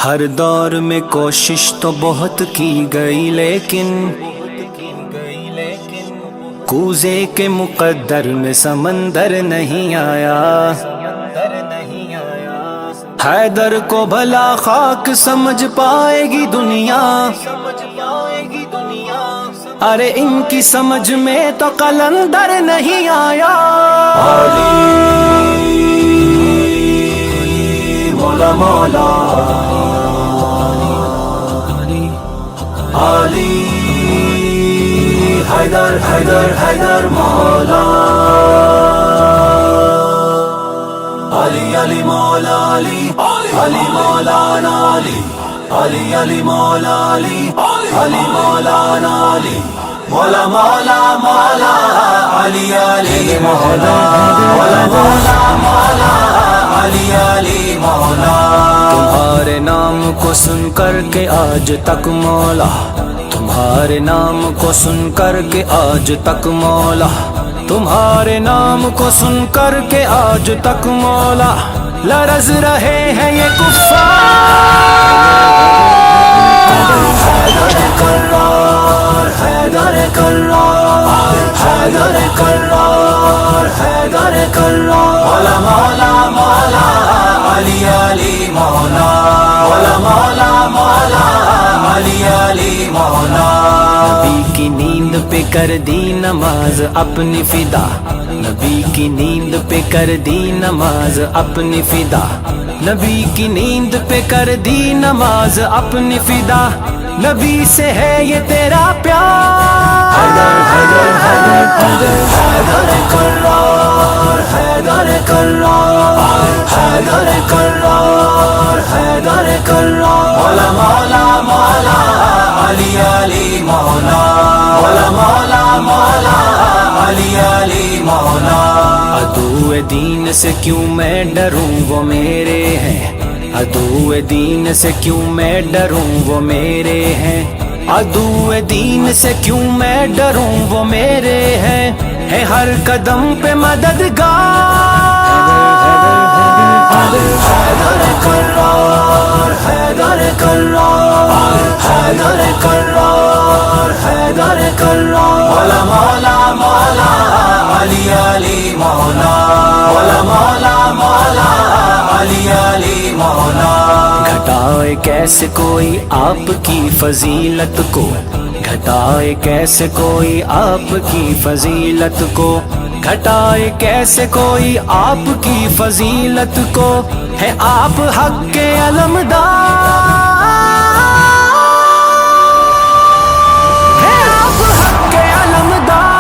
ہر دور میں کوشش تو بہت کی گئی لیکن کوزے کے مقدر میں سمندر نہیں آیا۔ حیدر کو بھلا خاک سمجھ پائے گی دنیا، ارے ان کی سمجھ میں تو قلندر نہیں آیا۔ مولا مولا علی حیدر حیدر حیدر مولا علی علی مولا علی علی مولانا علی علی علی مولا علی علی مولانا علی مولا مولا مولا علی علی مولا مولا مولا مولا علی علی مولا۔ تمہارے نام کو سن کر کے آج تک مولا، تمہارے نام کو سن کر کے آج تک مولا، تمہارے نام کو سن کر کے آج تک مولا لرز رہے ہیں یہ کفار۔ حیدر کرار حیدر کرار حیدر کرار حیدر کرار مولا مولا مولا علی علی مولا مولا مولا مولا علی علی مولا۔ نبی کی نیند پہ کر دی نماز اپنی فدا، نبی کی نیند پہ کر دی نماز اپنی فدا، نبی کی نیند پہ کر دی نماز اپنی فدا، نبی سے ہے یہ تیرا پیار۔ حیدر حیدر حیدر حیدر حیدر کرار حیدر کرار حیدر کرار حیدر کرار مولا مولا مولا علی علی مولا مولا مولا مولا علی علی مولا۔ عدو دین سے کیوں میں ڈروں وہ میرے ہیں، عدو دین سے کیوں میں ڈروں وہ میرے ہیں، عدو دین سے کیوں میں ڈروں وہ میرے ہیں، ہے ہر قدم پہ مددگار۔ حیدر کرار حیدر کرار حیدر کرار حیدر کرار مولا مولا مولا علی علی مولا مولا مولا مولا علی علی مولا۔ گھٹائے کیسے کوئی آپ کی فضیلت کو، گھٹائے کیسے کوئی آپ کی فضیلت کو، گھٹائے کیسے کوئی آپ کی فضیلت کو، ہے آپ حق کے علمدار، ہے آپ حق کے علمدار۔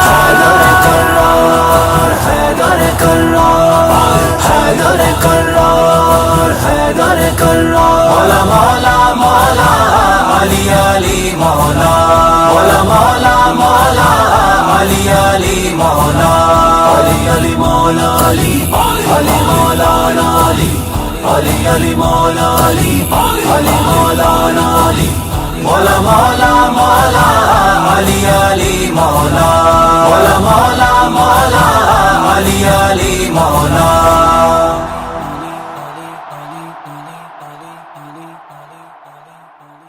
حیدر کرار حیدر کرار حیدر کرار حیدر کرار مولا مولا مولا علی علی مولا مولا مولا مولا علی علی مولا علی علی مولا علی علی مولانا علی علی علی مولا علی علی مولانا علی مولا مولا مولا